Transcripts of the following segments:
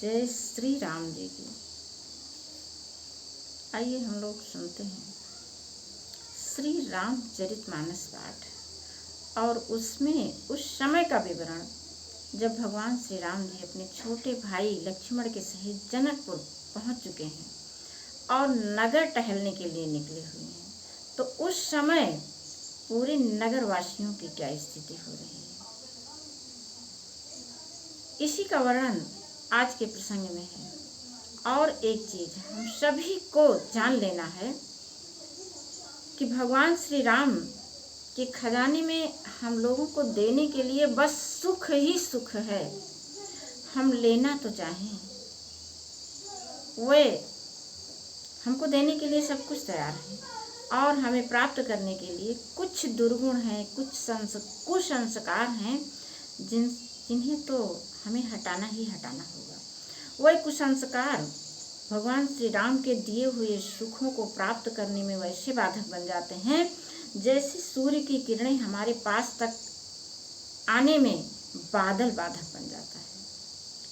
जय श्री राम जी की। आइए हम लोग सुनते हैं श्री रामचरितमानस पाठ और उसमें उस समय का विवरण जब भगवान श्री राम जी अपने छोटे भाई लक्ष्मण के सहित जनकपुर पहुंच चुके हैं और नगर टहलने के लिए निकले हुए हैं। तो उस समय पूरे नगर वासियों की क्या स्थिति हो रही है, इसी का वर्णन आज के प्रसंग में है। और एक चीज हम सभी को जान लेना है कि भगवान श्री राम के खजाने में हम लोगों को देने के लिए बस सुख ही सुख है। हम लेना तो चाहें, वे हमको देने के लिए सब कुछ तैयार है और हमें प्राप्त करने के लिए कुछ दुर्गुण हैं, कुछ कुसंस्कार हैं जिन्हें तो हमें हटाना ही हटाना होगा। वह कुसंस्कार भगवान श्री राम के दिए हुए सुखों को प्राप्त करने में वैसे बाधक बन जाते हैं जैसे सूर्य की किरणें हमारे पास तक आने में बादल बाधक बन जाता है।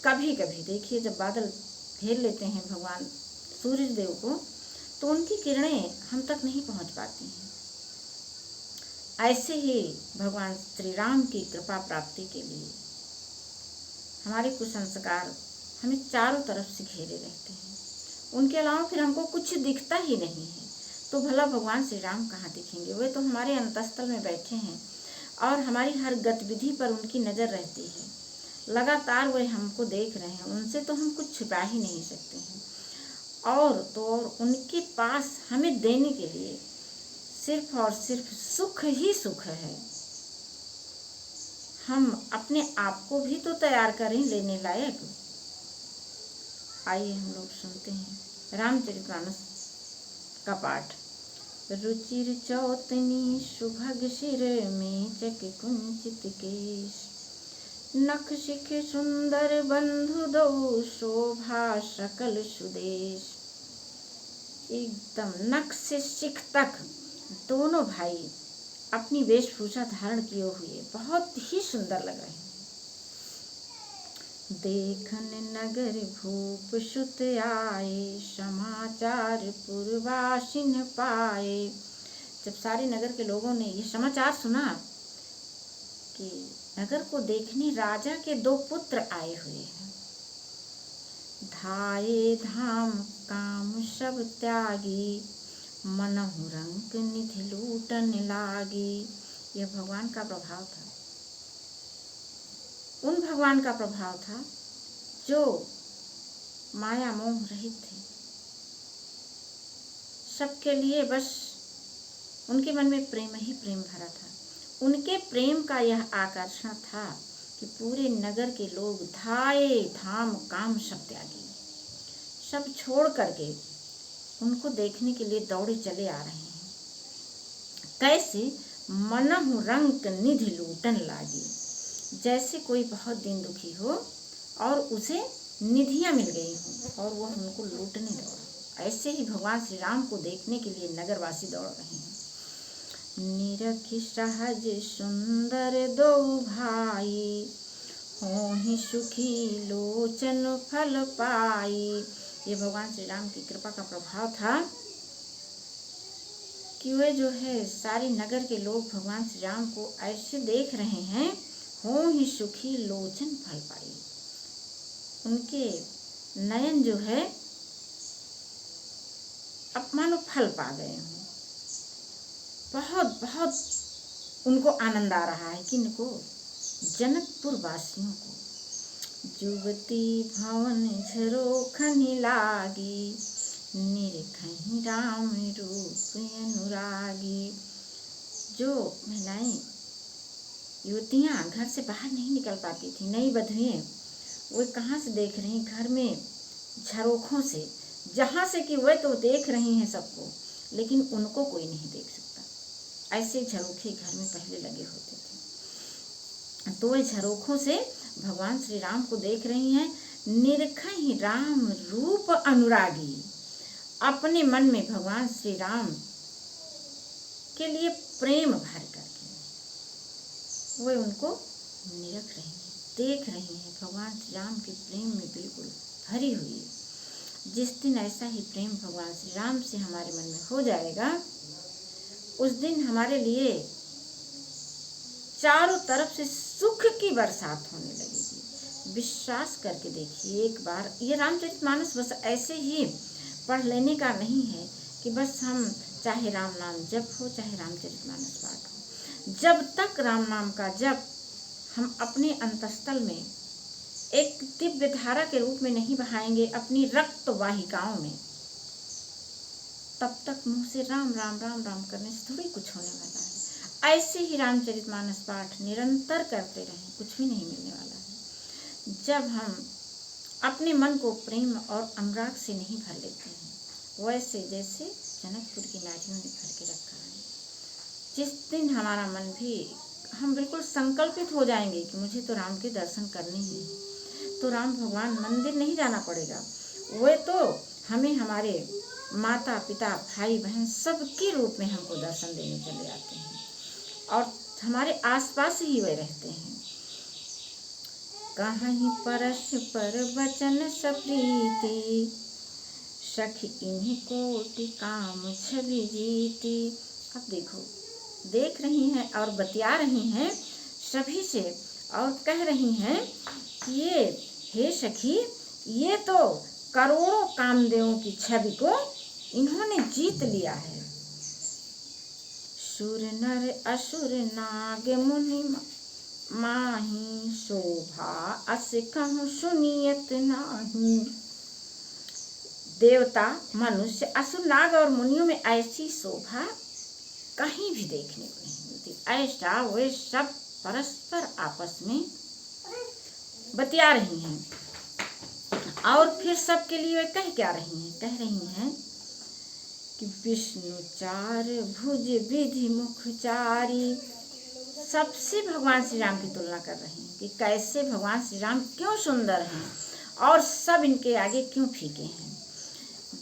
कभी कभी देखिए, जब बादल घेर लेते हैं भगवान सूर्य देव को, तो उनकी किरणें हम तक नहीं पहुंच पाती हैं। ऐसे ही भगवान श्री राम की कृपा प्राप्ति के लिए हमारे कुसंस्कार हमें चारों तरफ से घेरे रहते हैं। उनके अलावा फिर हमको कुछ दिखता ही नहीं है, तो भला भगवान श्री राम कहाँ दिखेंगे। वे तो हमारे अंतस्थल में बैठे हैं और हमारी हर गतिविधि पर उनकी नज़र रहती है। लगातार वे हमको देख रहे हैं, उनसे तो हम कुछ छिपा ही नहीं सकते हैं। और तो और उनके पास हमें देने के लिए सिर्फ और सिर्फ सुख ही सुख है। हम अपने आप को भी तो तैयार करें लेने लायक। आइए हम लोग सुनते हैं रामचरितमानस का पाठ। रुचिर चौतनी सुभग सिर में चक कुंचित केश, नख शिख सुंदर बंधु दो शोभा सकल सुदेश। एकदम नख से शिख तक दोनों भाई अपनी वेशभूषा धारण किए हुए बहुत ही सुंदर लग रहे हैं। देखन नगर भूप सुत आए, समाचार पुरवासिन पाए। जब सारे नगर के लोगों ने ये समाचार सुना कि नगर को देखने राजा के 2 पुत्र आए हुए हैं, धाये धाम काम सब त्यागी, मनहु रंक निधि लूटन लागी। यह भगवान का प्रभाव था, उन भगवान का प्रभाव था जो माया मोह रहित थे। सबके लिए बस उनके मन में प्रेम ही प्रेम भरा था। उनके प्रेम का यह आकर्षण था कि पूरे नगर के लोग धाये धाम काम सब त्यागी, सब छोड़ करके उनको देखने के लिए दौड़े चले आ रहे हैं। कैसे? मनहु रंक निधि लूटन लागी, जैसे कोई बहुत दिन दुखी हो और उसे निधियां मिल गई हों और वह उनको लूटने दौड़ा। ऐसे ही भगवान श्री राम को देखने के लिए नगरवासी दौड़ रहे हैं। निरखि सहज सुंदर दो भाई, होहि सुखी लोचन फल पाई। ये भगवान श्री राम की कृपा का प्रभाव था कि वे जो है सारे नगर के लोग भगवान श्री राम को ऐसे देख रहे हैं, होहि सुखी लोचन फल पाई। उनके नयन जो है अब मानो फल पा गए हों। बहुत बहुत उनको आनंद आ रहा है। किनको? जनकपुर वासियों को। जुवती भवन झरोखनि लागी, निरखहि राम रूप अनुरागी। जो महिलाएं युवतियां घर से बाहर नहीं निकल पाती थी, नई बधुएं, वो कहाँ से देख रही? घर में झरोखों से, जहाँ से कि वे तो देख रही हैं सबको, लेकिन उनको कोई नहीं देख सकता। ऐसे झरोखे घर में पहले लगे होते थे। तो वे झरोखों से भगवान श्री राम को देख रही हैं। निरखहि राम रूप अनुरागी, अपने मन में भगवान श्री राम के लिए प्रेम भर करके वे उनको निरख रही हैं, देख रही हैं। भगवान श्री राम के प्रेम में बिल्कुल भरी हुई है। जिस दिन ऐसा ही प्रेम भगवान श्री राम से हमारे मन में हो जाएगा, उस दिन हमारे लिए चारों तरफ से सुख की बरसात होने लगेगी। विश्वास करके देखिए एक बार। ये रामचरितमानस बस ऐसे ही पढ़ लेने का नहीं है कि बस हम चाहे राम नाम जप हो, चाहे रामचरितमानस पाठ हो, जब तक राम नाम का जप हम अपने अंतस्थल में एक दिव्य धारा के रूप में नहीं बहाएंगे अपनी रक्त वाहिकाओं में, तब तक मुंह से राम राम राम राम करने से थोड़ी कुछ होने वाला है। ऐसे ही रामचरितमानस पाठ निरंतर करते रहें, कुछ भी नहीं मिलने वाला है। जब हम अपने मन को प्रेम और अनुराग से नहीं भर लेते हैं, वैसे जैसे जनकपुर की नारियों ने भर के रखा है, जिस दिन हमारा मन भी, हम बिल्कुल संकल्पित हो जाएंगे कि मुझे तो राम के दर्शन करने ही हैं, तो राम भगवान मंदिर नहीं जाना पड़ेगा, वे तो हमें हमारे माता पिता भाई बहन सबके रूप में हमको दर्शन देने चले आते हैं और हमारे आसपास ही वे रहते हैं। कहीं परस्पर वचन सप्रीति, सखी इन्हीं कोटि काम छवि जीती। अब देखो, देख रही हैं और बतिया रही हैं सभी से और कह रही हैं कि ये हे सखी, ये तो करोड़ों कामदेवों की छवि को इन्होंने जीत लिया है। सुर नर असुर नाग मुनि माही, शोभा अस कहूँ सुनियत नाही। देवता, मनुष्य, असुर, नाग और मुनियों में ऐसी शोभा कहीं भी देखने को नहीं मिलती। ऐसा वे सब परस्पर आपस में बतिया रही हैं और फिर सबके लिए वे कह क्या रही हैं? कह रही हैं कि विष्णु चार भुज विधि मुख चारी। सबसे भगवान श्री राम की तुलना कर रही हैं कि कैसे भगवान श्री राम क्यों सुंदर हैं और सब इनके आगे क्यों फीके हैं।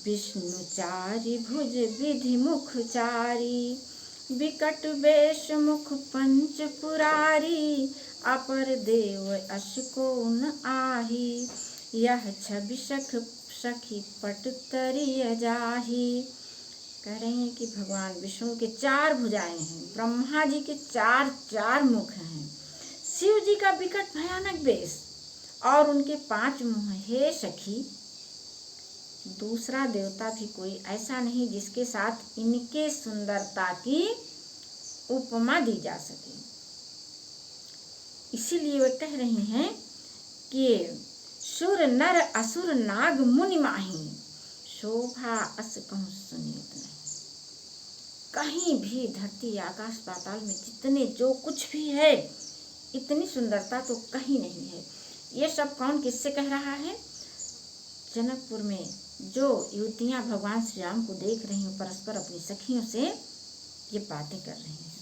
विष्णु चारि भुज विधि मुख चारी, विकट वेश मुख पंच पुरारी, अपर देव अस को न आही, यह छवि सखी पट तरिय जाही। कह रहे हैं कि भगवान विष्णु के 4 भुजाएं हैं, ब्रह्मा जी के 4 मुख हैं, शिव जी का विकट भयानक वेश और उनके 5 मुंह हैं। हे सखी, दूसरा देवता भी कोई ऐसा नहीं जिसके साथ इनके सुंदरता की उपमा दी जा सके। इसीलिए वे कह रही हैं कि सुर नर असुर नाग मुनि माही, शोभा अस कहूँ सुनियत नहीं। कहीं भी धरती आकाश पाताल में जितने जो कुछ भी है, इतनी सुंदरता तो कहीं नहीं है। ये सब कौन किससे कह रहा है? जनकपुर में जो युवतियां भगवान श्री राम को देख रही हूँ, परस्पर अपनी सखियों से ये बातें कर रही हैं।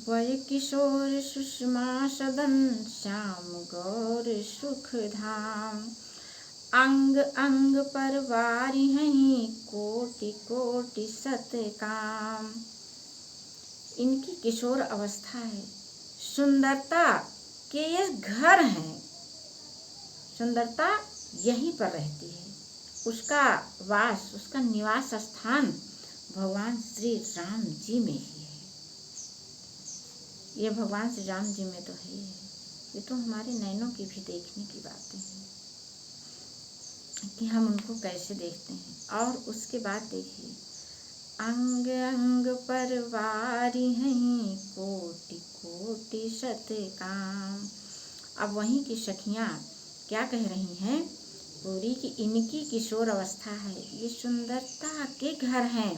वय किशोर सुषमा सदन, श्याम गौर सुख धाम, अंग अंग पर वारी हैं, कोटि कोटि सत काम। इनकी किशोर अवस्था है, सुंदरता के ये घर हैं, सुंदरता यहीं पर रहती है। उसका वास, उसका निवास स्थान भगवान श्री राम जी में ही है। ये भगवान श्री राम जी में तो है ही है। ये तो हमारे नैनों की भी देखने की बातें हैं कि हम उनको कैसे देखते हैं। और उसके बाद देखिए, अंग अंग पर वारी हैं, कोटि कोटि सत काम। अब वहीं की सखियां क्या कह रही हैं? पूरी की इनकी किशोर अवस्था है, ये सुंदरता के घर हैं,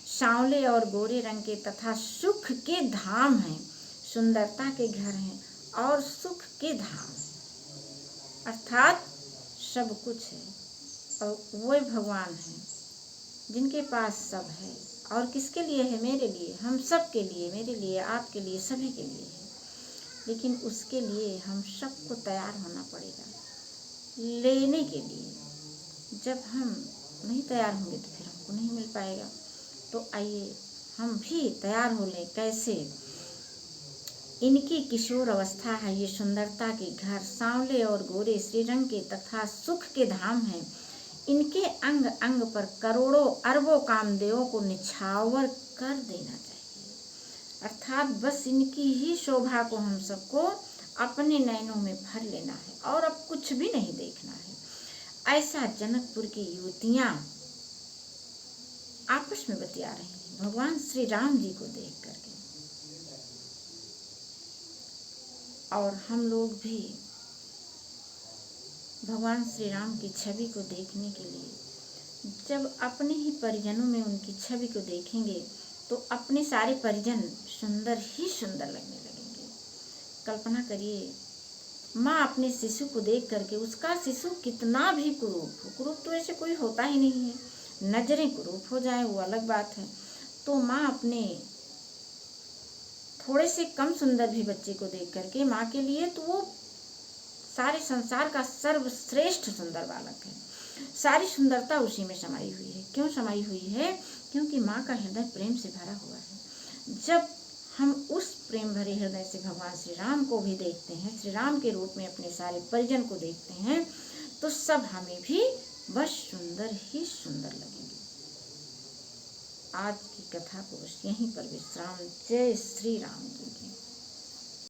सांवले और गोरे रंग के तथा सुख के धाम हैं। सुंदरता के घर हैं और सुख के धाम हैं, अर्थात सब कुछ है। और वो भगवान हैं जिनके पास सब है। और किसके लिए है? मेरे लिए, हम सब के लिए, मेरे लिए, आपके लिए, सभी के लिए है। लेकिन उसके लिए हम सबको तैयार होना पड़ेगा लेने के लिए। जब हम नहीं तैयार होंगे तो फिर हमको नहीं मिल पाएगा। तो आइए हम भी तैयार हो लें। कैसे? इनकी किशोर अवस्था है, ये सुंदरता के घर, सांवले और गोरे श्रीरंग के तथा सुख के धाम हैं। इनके अंग अंग पर करोड़ों अरबों कामदेवों को निछावर कर देना चाहिए। अर्थात बस इनकी ही शोभा को हम सबको अपने नयनों में भर लेना है और अब कुछ भी नहीं देखना है। ऐसा जनकपुर की युवतियां आपस में बतिया रही हैं भगवान श्री राम जी को देख करके। और हम लोग भी भगवान श्री राम की छवि को देखने के लिए जब अपने ही परिजनों में उनकी छवि को देखेंगे तो अपने सारे परिजन सुंदर ही सुंदर लगने लगेंगे। कल्पना करिए, माँ अपने शिशु को देख करके, उसका शिशु कितना भी कुरूप हो, कुरूप तो ऐसे कोई होता ही नहीं है, नजरें कुरूप हो जाए वो अलग बात है, तो माँ अपने थोड़े से कम सुंदर भी बच्चे को देख करके माँ के लिए तो वो सारे संसार का सर्वश्रेष्ठ सुंदर बालक है। सारी सुंदरता उसी में समाई हुई है। क्यों समाई हुई है? क्योंकि माँ का हृदय प्रेम से भरा हुआ है। जब हम उस प्रेम भरे हृदय से भगवान श्री राम को भी देखते हैं, श्री राम के रूप में अपने सारे परिजन को देखते हैं, तो सब हमें भी बस सुंदर ही सुंदर लगेंगे। आज की कथा को बस यहीं पर विश्राम। जय श्री राम जी की।